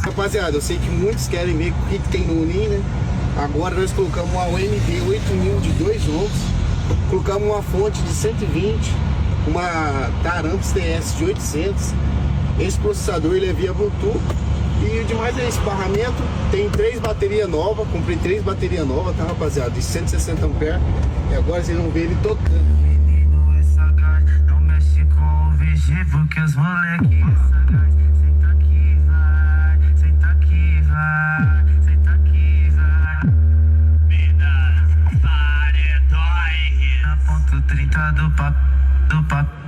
Rapaziada, eu sei que muitos querem ver o que tem no Unim, né? Agora nós colocamos uma UMD 8000 de 2 ohms, colocamos uma fonte de 120, uma Taramps TS de 800. Esse processador ele é via Bluetooth. E o demais é esbarramento. Tem 3 baterias novas. Comprei 3 baterias novas, tá, rapaziada? De 160 amperes. E agora vocês vão ver ele tocando. Menino é sagaz, não mexe com o VG, porque os moleque é sagaz. Senta aqui, vai, senta aqui, vai, senta aqui, vai. Vida, paredói. Na ponto 30 do papo, do papo.